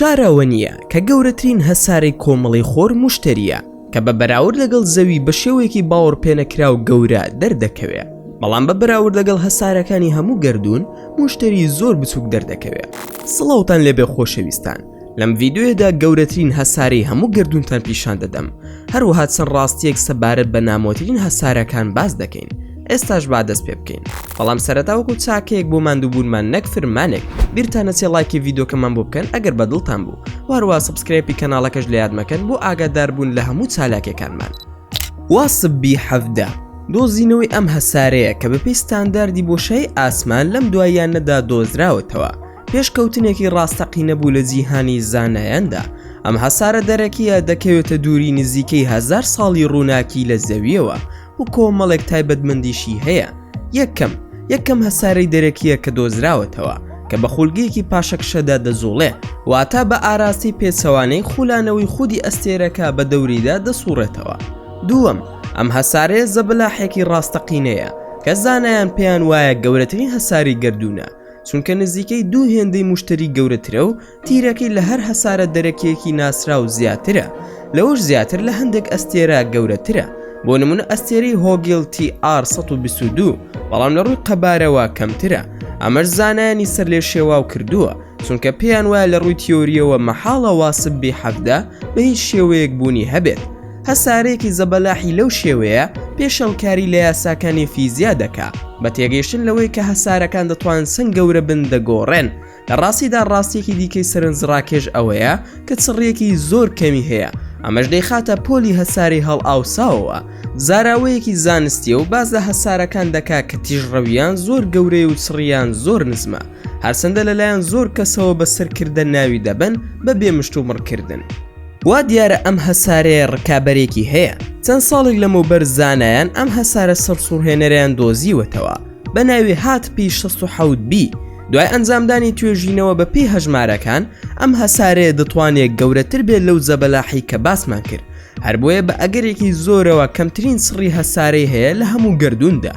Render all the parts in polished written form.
شارەوە نییە کە گەورەترین هەسارەی کۆمەڵی خۆر موشتەریە کە بە بەراورد لەگەڵ زەوی بە شێوەیەکی باوەڕ پێنەکراو گەورە دەردەکەوێت، بەڵام بە بەراورد لەگەڵ هەسارەکانی هەموو گەردوون موشتەری زۆر بچووک دەردەکەوێت. سڵاوتان لێبێ خۆشەویستان، لەم ڤیدیۆیەدا گەورەترین هەسارەی هەموو گەردوونتان پیشان دەدەم، هەروەها چەند ڕاستیەک سەبارەت بە نامۆترین هەسارەکان باس دەکەین. ئێستاش با دەست پێ بکەین. بەڵام سەرەتا وەکو چاکەیەک بۆ ماندووبوونمان نەک فرمانێک، بیرتانە چێ لایکی ڤیدیۆکەمان بۆ بکەن ئەگەر بەدڵتان بوو، هەروەها سبسکرایبی کەناڵەکەش لە یاد مەکەن بۆ ئاگاداربوون لە هەموو چالاکیەکانمان. واسبی 17 دۆزینەوەی ئەم هەسارەیە کە بەپێی ستانداردی بۆشایی ئاسمان لەم دواییانەدا دۆزراوەتەوە، پێشکەوتنێکی ڕاستەقینە بوو لە جیهانی زانایاندا. ئەم هەسارە دەرەکیە دەکەوێتە دووری نزیکەی 1000 ساڵی ڕووناکی لە زەویەوە و کۆمەڵێک تایبەتمەندیشی هەیە. یەکەم هەسارەی دەرەکیە کە دۆزراوەتەوە کە بە خولگەیەکی پاشەکشەدا دەزوڵێ، واتە بە ئاراستی پێچەوانەی خولانەوەی خودی ئەستێرەکە بە دەوریدا دەسوڕێتەوە. دووەم، ئەم هەسارەیە زەبەلاحێکی ڕاستەقینەیە کە زانایان پێیان وایە گەورەترین هەساری گەردوونە، چونکە نزیکەی 2 هێندەی موشتری گەورەترە و تیرەکەی لە هەر هەسارە دەرەکیەکی ناسراو زیاترە، لەوەش زیاتر لە هەندێک ئەستێرە گەورەترە. بۆ نمونە ئەستێرەی هۆگل TR 122 بەڵام لە ڕووی قەبارەوە کەمترە. ئەمەش زانایانی سەر لێ شێواو کردووە، چونکە پێیان وایە لە ڕووی تیۆریەوە مەحاڵە واسبی 17 بە هیچ شێوەیەک بوونی هەبێت. هەسارەیەکی زەبەلاحی لەو شێوەیە پێشەڵکاری لە یاساکانی فیزیا دەکا بە تێگەیشتن لەوەی کە هەسارەکان دەتوان چەند گەورە بن دەگۆڕێن. لە ڕاستیدا ڕاستیەکی دیکەی سەرنجڕاکێش ئەوەیە کە چڕیەکی زۆر کەمی هەیە، ئەمەش دەیخاتە پۆلی هەساری هەڵ ئاوساوەوە. زاراوەیەکی زانستیە و باز لە هەسارەکان دەکا کە تیژڕەویان زۆر گەورەی و چڕیان زۆر نزمە، هەرچەندە لەلایەن زۆر کەسەوە بە سەرکردە ناوی دەبن بە بێمشت و مڕکردن. وا دیارە ئەم هەسارەیە ڕکابەرێکی هەیە. چەند ساڵێک لەمەوبەر زانایان ئەم هەسارە سەرسوڕهێنەریان دۆزیوەتەوە بە ناوی هاتپی 67B. دوای ئەنجامدانی توێژینەوە بە پێی هەژمارەکان ئەم هەسارەیە دەتوانێت گەورەتر بێت لەو زەبەلاحی کە باسمان کرد، هەر بۆیە بە ئەگەرێکی زۆرەوە کەمترین سڕی هەسارەی هەیە لە هەموو گەردووندا.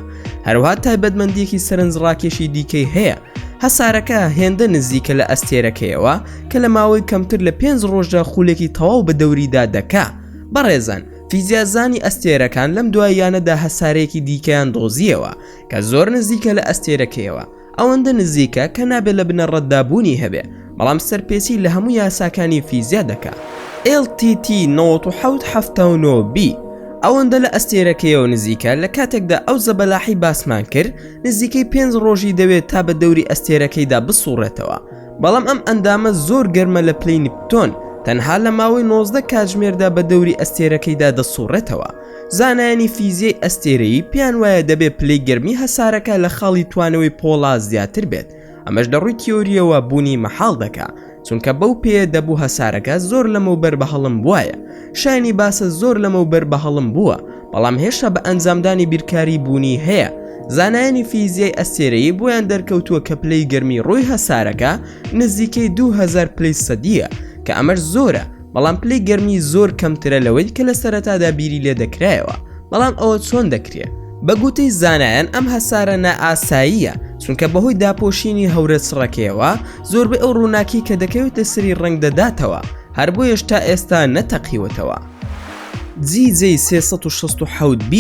هەروەها تایبەتمەندیەکی سەرنجڕاکێشی دیکەی هەیە. هەسارەکە هێندە نزیکە لە ئەستێرەکەیەوە کە لە ماوەی کەمتر لە 5 ڕۆژدا خولێکی تەواو بە دەوریدا دەکا. بەڕێزان، فیزیازانی ئەستێرەکان لەم دواییانەدا هەسارەیەکی دیکەیان دۆزیەوە کە زۆر نزیکە لە ئەستێرەکەیەوە، ئەوەندە نزیکە کە نابێت لە بنەڕەتدابوونی هەبێ، بەڵام سەرپێچی لە هەموو یاساکانی فیزیا دەکا. LTT 9779B ئەوەندە لە ئەستێرەکەیەوە نزیکە لە کاتێکدا ئەو زەبەلاحی باسمان کرد نزیکەی 5 ڕۆژی دەوێت تا بە دەوری ئەستێرەکەیدا بسوڕێتەوە. بەڵام ئەم ئەندامە زۆر گەرمە لە پلەی نیپتۆن، تەنها لە ماوەی 19 کاتژمێردا بە دەوری ئەستێرەکەیدا دەسوڕێتەوە. زانایانی فیزیای ئەستێرەیی پێیان وایە دەبێت پلەی گەرمی هەسارەکە لە خاڵی توانەوەی پۆڵا زیاتر بێت، ئەمەش لە ڕووی تیۆریەوە بوونی مەحاڵ دەکا، چونکە بەو پێیە دەبوو هەسارەکە زۆر لەمەوبەر بە هەڵم بووایە. شایانی باسە زۆر لەمەوبەر بە هەڵم بووە، بەڵام هێشتا بە ئەنجامدانی بیرکاری بوونی هەیە. زانایانی فیزیای ئەستێرەیی بۆیان دەرکەوتووە کە پلەی گەرمی ڕووی هەسارەکە نزیکەی 2000 پلەی سەدیە، کە ئەمەش زۆرە، بەڵام پلەی گەرمی زۆر کەمترە لەوەی کە لە سەرەتادا بیری لێ دەکرایەوە. بەڵام ئەوە چۆن دەکرێت؟ بە گوتەی زانایان ئەم هەسارە نائاساییە، چونکە بەهۆی داپۆشینی هەورە چڕەکەیەوە زۆربەی ئەو ڕووناکی کە دەکەوێتە سری ڕنگ دەداتەوە، هەر بۆ هێشتا ئێستا نەتەقیوەتەوە. GJ 367B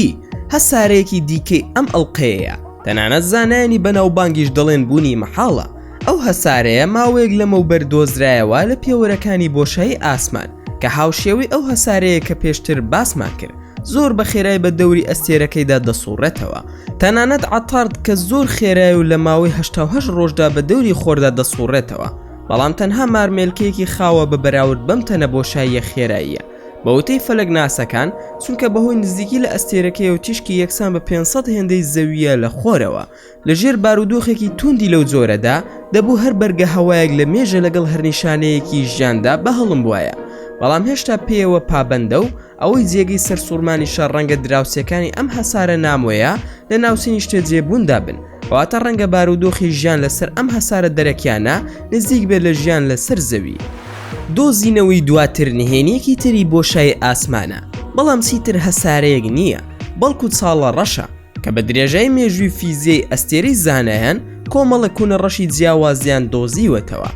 هەسارەیەکی دیکەی ئەم ئەڵقەیەیە، تەنانەت زانایانی بەناوبانگیش دەڵێن بوونی مەحاڵە. ئەو هەسارەیە ماوەیەک لەمەوبەر دۆزرایەوە لە پێوەرەکانی بۆشایی ئاسمان کە هاوشێوەی ئەو هەسارەیە کە پێشتر باسمان کرد، زۆر بە خێرای بە دەوری ئەستێرەکەیدا دەسوڕێتەوە. تەنانەت عەتارد کە زۆر خێرای و لە ماوەی 88 ڕۆژدا بە دەوری خۆردا دەسوڕێتەوە، بەڵام تەنها مارمێلکەیەکی خاوە بە بەراورد بەم تەنە بۆشاییە خێراییە. بەوتەی فەلەک ناسەکان، چونکە بەهۆی نزیکی لە ئەستێرەکەی و تیشکی یەکسان بە 500 هێندەی زەویە لە خۆرەوە لەژێر بارودۆخێکی توندی لەو جۆرەدا دەبوو هەر بەرگە هەوایەک لە مێژە لەگەڵ هەر نیشانەیەکی ژیاندا بە هەڵم بواە، بەڵام هێشتا پێیەوە پابەندە و ئەوەی جێگەی سەرسوورمانی شەڕەنگە دراوسەکانی ئەم هەسارە نامۆیە لە ناوسینی شتێجێبووندا بن، واتە ڕەنگە بارودۆخی ژیان لەسەر ئەم هەسارە دەرەکیانە نزیک بێت لە ژیان لەسەر زەوی. دۆزینەوەی دواتر نهێنیەکی تری بۆشای ئاسمانە، بەڵام چیتر هەسارەیەک نییە، بەڵکو چاڵە ڕەشە کە بە درێژای مێژووی فیزیای ئەستێرەی زانایان کۆمەڵە کوونە ڕەشی جیاوازیان دۆزیوەتەوە.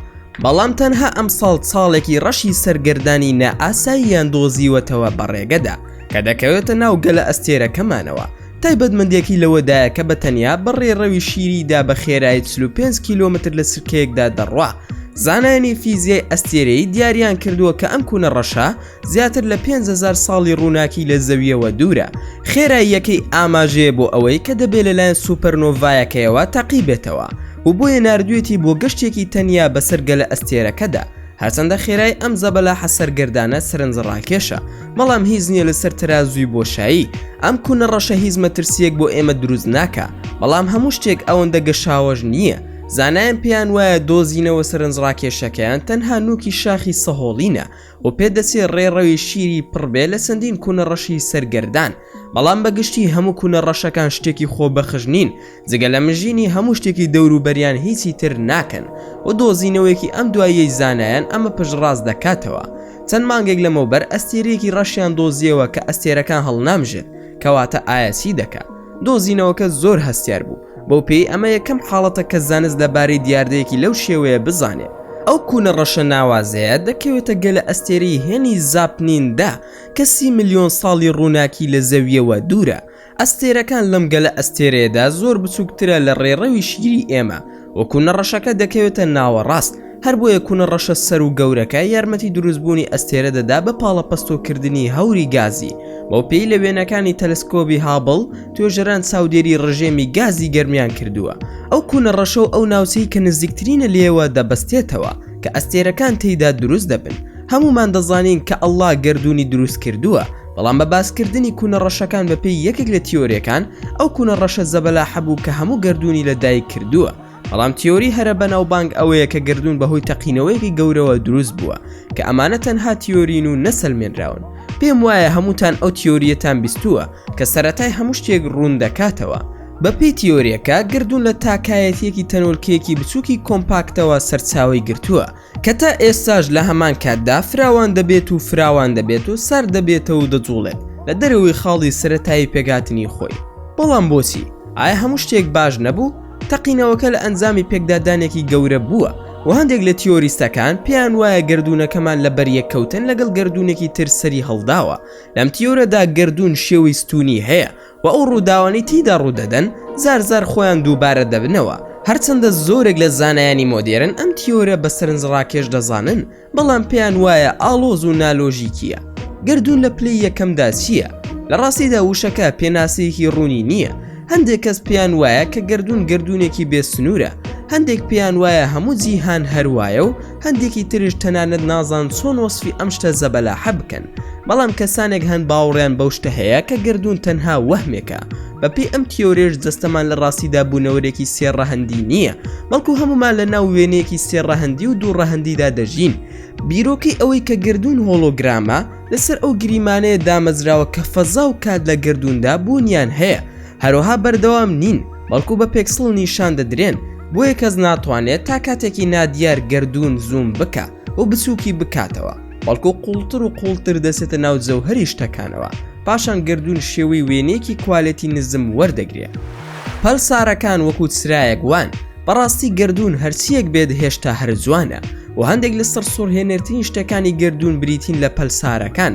بەڵام تەنها ئەم ساڵێکی ڕەشی سەرگەردانی نائاساییان دۆزیوەتەوە بەڕێگەدا کە دەکەوێتە ناو گەلە ئەستێرەکەمانەوە. تایبەتمەندێکی لەوەدایە کە بەتەنیا بەڕێڕەوی شیریدا بە خێرایی 45 کیلۆمتر لە سرکەیەکدا دەڕوا. زانایانی فیزیای ئەستێرەی دیاریان کردووە کە ئەم کوونە ڕەشە زیاتر لە 5000 ساڵی ڕووناکی لە زەویەوە دوورە. خێراییەکەی ئاماژەیە بۆ ئەوەی کە دەبێت لەلایەن سوپەرنۆڤایەکەیەوە تەقیبێتەوە و بۆیە ناردوێتی بۆ گەشتێکی تەنیا بەسەر گەلە ئەستێرەکەدا. هەرچەندە خێرای ئەم زەبەلاحە سەرگەردانە سەرنجڕاکێشە، بەڵام هیچ نییە لەسەر تەرازووی بۆشایی. ئەم کوونە ڕەشە هیچ مەترسیەک بۆ ئێمە دروست ناکە، بەڵام هەموو شتێک ئەوەندە گەشاوەش نییە. زانایان پێیان وایە دۆزینەوە سەرنجڕاکێشەکەیان تەنها نوکی شاخی سەهۆڵینە و پێدەچێت ڕێڕەوی شیری پڕبێ لە چەندین کوونە ڕەشی سەرگەردان. بەڵام بەگشتی هەموو کوونە ڕەشەکان شتێکی خۆبەخش نین، جگە لە مژینی هەموو شتێکی دەوروبەریان هیچی تر ناکەن و دۆزینەوەیەکی ئەم دوایەی زانایان ئەمە پشتڕاست دەکاتەوە. چەند مانگێک لەمەوبەر ئەستێرەیەکی ڕەشیان دۆزیەوە کە ئەستێرەکان هەڵنامژێت، کەواتە ئایەسی دەکات. دۆزینەوەکە زۆر هەستیار بوو، بەو پێی ئەمە یەکەم حاڵەتە کە زانست لەبارەی دیاردەیەکی لەو شێوەیە بزانێت. ئەو کوونە ڕەشە ناوازەیە دەکەوێتە گەلە ئەستێرەی هێنی زاپنیندا کە 30 ملیۆن ساڵی ڕووناکی لە زەویەوە دوورە. ئەستێرەکان لەم گەلە ئەستێرەیەدا زۆر بچووکترە لە ڕێڕەوی شیری ئێمە و کوونە ڕەشەکە دەکەوێتە ناوەڕاست. هەر بۆیە کوونە ڕەشە سەر و گەورەکە یارمەتی دروستبوونی ئەستێرە دەدا بە پاڵەپەستۆکردنی هەوری گازی. بەو پێی لە وێنەکانی تەلەسکۆبی هابڵ توێژەران چاودێری ڕژێمی گازی گەرمیان کردووە. ئەو کوونە ڕەشە و ئەو ناوچەی کە نزیکترینە لێوە دەبەستێتەوە کە ئەستێرەکان تێیدا دروست دەبن. هەمومان دەزانین کە ئەڵڵا گەردوونی دروست کردووە، بەڵام بە باسکردنی کوونە ڕەشەکان بەپێی یەکێک لە تیۆریەکان ئەو کوونە ڕەشە زەبەلاحە بوو کە هەموو گەردوونی لەدایک کردووە. بەڵام تیۆری هەرە بەناوبانگ ئەوەیە کە گەردوون بەهۆی تەقینەوەیەکی گەورەوە دروست بووە کە ئەمانە تەنها تیۆرین و نەسەلمێنراون. پێم وایە هەمووتان ئەو تیۆریەتان بیستووە کە سەرەتای هەموو شتێک ڕوون دەکاتەوە. بەپێی تیۆریەکە گەردوون لە تاکایەتێکی تەنۆلکەیەکی بچووکی کۆمپاکتەوە سەرچاوی گرتووە کە تا ئێستاش لە هەمان کاتدا فراوان دەبێت و فراوان دەبێت و سەر دەبێتەوە و دەجوڵێت لە دەرەوەی خاڵی سەرەتایی پێگاتنی خۆی. بەڵام بۆچی؟ ئایا هەموو شتێک باش نەبوو؟ تەقینەوەکە لە ئەنجامی پێکدادانێکی گەورە بووە و هەندێک لە تیۆریستەکان پێیان وایە گەردوونەکەمان لە بەریەک کەوتن لەگەڵ گەردوونێکی تر سەری هەڵداوە. لەم تیۆرەدا گەردوون شێوەی ستونی هەیە و ئەو ڕووداوانی تیدا ڕوودەدەن زار خۆیان دووبارە دەبنەوە. هەرچەندە زۆرێک لە زانایانی مۆدێرن ئەم تیۆرە بە سەرنجڕاکێش دەزانن، بەڵام پێیان وایە ئاڵۆز و نالۆژیکیە. گەردوون لە پلەی یەکەمدا چییە؟ لە ڕاستیدا وشەکە پێناسەیەکی ڕوونی نییە. هەندێک کەس پێیان وایە کە گەردوونێکی بێسنوورە، هەندێک پێیان وایە هەموو جیهان هەروایە و هەندێکی ترش تەنانەت نازان چۆن وەسفی ئەم شتە زەبەلاحە بکەن. بەڵام کەسانێک هەند باوەڕیان بەو شتە هەیە کە گەردوون تەنها وەهمێکە. بەپێی ئەم تیۆرێش جەستەمان لە ڕاستیدا بوونەوەرێکی سێڕەهەندی نییە، بەڵکو هەمومان لە ناو وێنەیەکی سێڕەهەندی و دووڕەهەندیدا دەژین. بیرۆکەی ئەوەی کە گەردوون هۆلۆگرامە لەسەر ئەو گریمانەیە دامەزراوە کە فەزا و کات لە گەردووندا بوونیان هەیە. هەروەها بەردەوام نین، بەڵکو بە پێکسڵ نیشان دەدرێن، بۆیە کەس ناتوانێت تا کاتێکی نادیار گەردوون زوم بکە و بچووکی بکاتەوە، بەڵکو قوڵتر و قوڵتر دەسێتە ناو جەوهەری شتەکانەوە، پاشان گەردوون شێوەی وێنەیەکی کوالێتی نزم وەردەگرێت. پەلسارەکان وەکو چرایەک وان، بەڕاستی گەردوون هەرچیەک بێت هێشتا هەر جوانە و هەندێک لە سەرسوڕهێنەرترین شتەکانی گەردوون بریتین لە پەلسارەکان.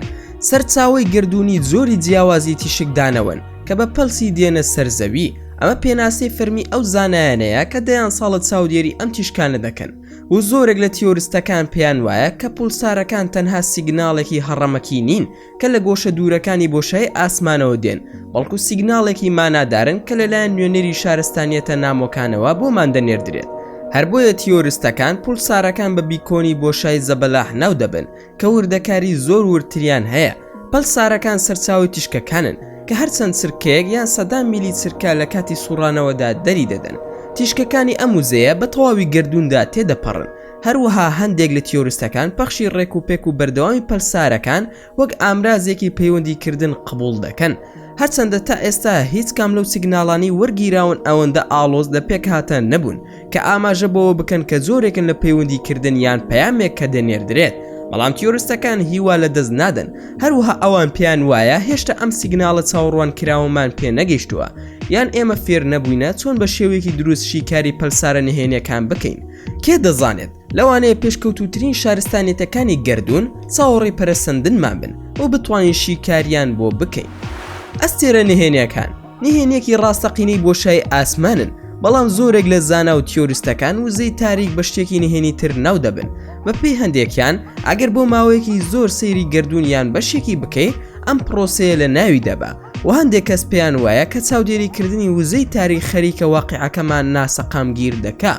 سەرچاوی گەردوونی زۆری جیاوازی تیشکدانەوەن کە بە پەلسی دێنە سەرزەوی. ئەمە پێناسەی فەرمی ئەو زانایانەیە کە دەیان ساڵە چاودێری ئەم تیشکانە دەکەن و زۆرێک لە تیۆریستەکان پێیان وایە کە پولسارەکان تەنها سیگناڵێکی هەڕەمەکی نین کە لە گۆشە دوورەکانی بۆشای ئاسمانەوە دێن، بەڵکو سیگناڵێکی مانادارن کە لەلایەن نوێنەری شارستانیەتە نامۆکانەوە بۆمان دەنێردرێت. هەر بۆیە تیۆریستەکان پولسارەکان بە بیکۆنی بۆشای زەبەلاح ناو دەبن کە وردەکاری زۆر ورتریان هەیە. پەلسارەکان سەرچاوی تیشکەکانن کە هەرچەند چرکەیەک یان سەدان میلی چرکە لە کاتی سوڕانەوەدا دەری دەدەن. تیشکەکانی ئەم وزەیە بە تەواوی گەردووندا تێدەپەڕن. هەروەها هەندێک لە تیۆریستەکان پەخشی ڕێک و پێک و بەردەوامی پەلسارەکان وەک ئامرازێکی پەیوەندیکردن قبول دەکەن. هەرچەندە تا ئێستا هیچ کام لەو سیگناڵانی وەرگیراون ئەوەندە ئاڵۆز لە پێک هاتە نەبوون کە ئاماژە بەوە بکەن کە زۆرێکن لە پەیوەندیکردن یان پەیامێک کە دەنێردرێت. بەڵام تیۆریستەکان هیوا لە دەست نادەن، هەروەها ئەوان پێیان وایە هێشتا ئەم سیگناڵە چاوەڕوان کراوەمان پێ نەگەیشتووە یان ئێمە فێر نەبووینە چۆن بە شێوەیەکی دروست شیکاری پەلسارە نهێنیەکان بکەین. کێ دەزانێت لەوانەیە پێشکەوتوترین شارستانێتەکانی گردون چاوەڕێی پەرەسەندنمان بن و بتوانین شیکاریان بۆ بکەین. ئەستێرە نهێنیەکان نهێنیەکی ڕاستەقینەی بۆشای ئاسمانن، بەڵام زۆرێک لە زانا و تیۆریستەکان وزەی تاریک بە شتێکی نهێنی تر ناو دەبن. بەپێی هەندێکیان ئەگەر بۆ ماوەیەکی زۆر سەیری گردونیان بەشێکی بکەی ئەم پرۆسەیە لە ناوی دەبا و هەندێک کەس پێیان وایە کە چاودێریکردنی وزەی تاریک خەریکە واقعەکەمان ناسەقامگیر دەکا.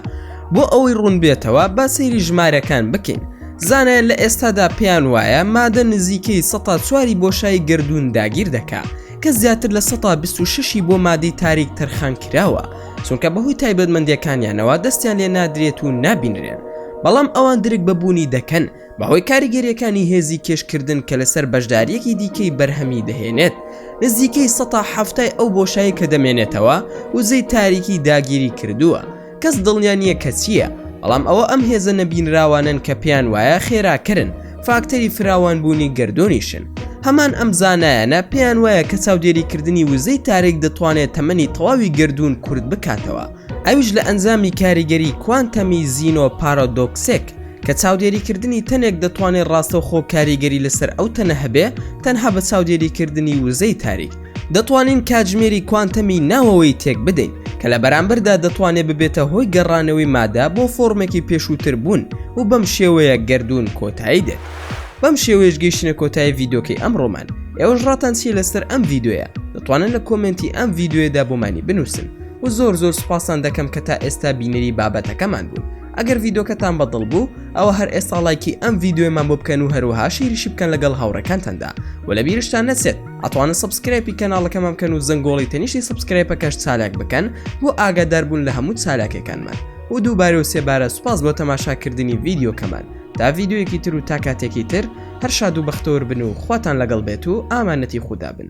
بۆ ئەوەی ڕوون بێتەوە با سەیری ژمارەکان بکەین. زانایان لە ئێستادا پێیان وایە مادە نزیکەی ١٠٤ بۆشای گردون داگیر دەکا کە زیاتر لە 126 بۆ مادەی تاریک تەرخان کراوە، چونکە بەهۆی تایبەتمەندیەکانیانەوە دەستیان لێ نادرێت و نابینرێن. بەڵام ئەوان درک بەبوونی دەکەن بەهۆی کاریگەریەکانی هێزی کێشکردن کە لەسەر بەشداریەکی دیکەی بەرهەمی دەهێنێت. نزیکەی 170 ئەو بۆشایی کە دەمێنێتەوە وزەی تاریکی داگیری کردووە. کەس دڵنیا نییە کە چییە، بەڵام ئەوە ئەم هێزە نەبینراوانن کە پێیان وایە خێراکردن فاکتەری فراوانبوونی گردۆنیشن. هەمان ئەم زانایانە پێیان وایە کە چاودێریکردنی وزەی تاریک دەتوانێت تەمەنی تەواوی گردون کورت بکاتەوە، ئەویش لە ئەنجامی کاریگەری کوانتەمی زینۆ پارادۆکسێک کە چاودێریکردنی تەنێک دەتوانێت ڕاستەوخۆ کاریگەری لەسەر ئەو تەنە هەبێ تەنها بە چاودێریکردنی وزەی تاریک. دەتوانین کاتژمێری کوانتەمی ناوەوەی تێک بدەین کە لە بەرامبەردا دەتوانێت ببێتە هۆی گەڕانەوەی مادە بۆ فۆرمێکی پێشووتر بوون و بەم شێوەیە گردون کۆتایی دێت. بەم شێوەیەش گەیشتنە کۆتایی ڤیدۆکەی ئەمڕۆمان. ئێوەش ڕاتان چی لەسەر ئەم ڤیدۆیە دەتوانن لە کۆمنتی ئەم ڤیدۆیەدا بۆمانی بنووسن و زۆر سوپاسان دەکەم کە تا ئێستا بینەری بابەتەکەمان بوون. ئەگەر ڤیدۆکەتان بەدڵ بوو ئەوە هەر ئێستا لایکی ئەم ڤیدۆیەمان بۆ بکەن و هەروەها شیریشی بکەن لەگەڵ هاوڕەکانتاندا و لە بیرشتان نەچێت ئەتوانن سبسکرایبی کەناڵەکەمان بکەن و زەنگۆڵی تەنیشتی سبسکرایبەکەش چالاک بکەن بۆ ئاگاداربوون لە هەموو چالاکەکانمان. و دووبارە و سێبارە سوپاس بۆ تەماشاکردنی ڤیدۆکەمان. تا ڤیدۆیەکی تر و تا کاتێکی تر هەر شاد و بەختەوەر بن و خواتان لەگەڵ بێت و ئامانەتی خودا بن.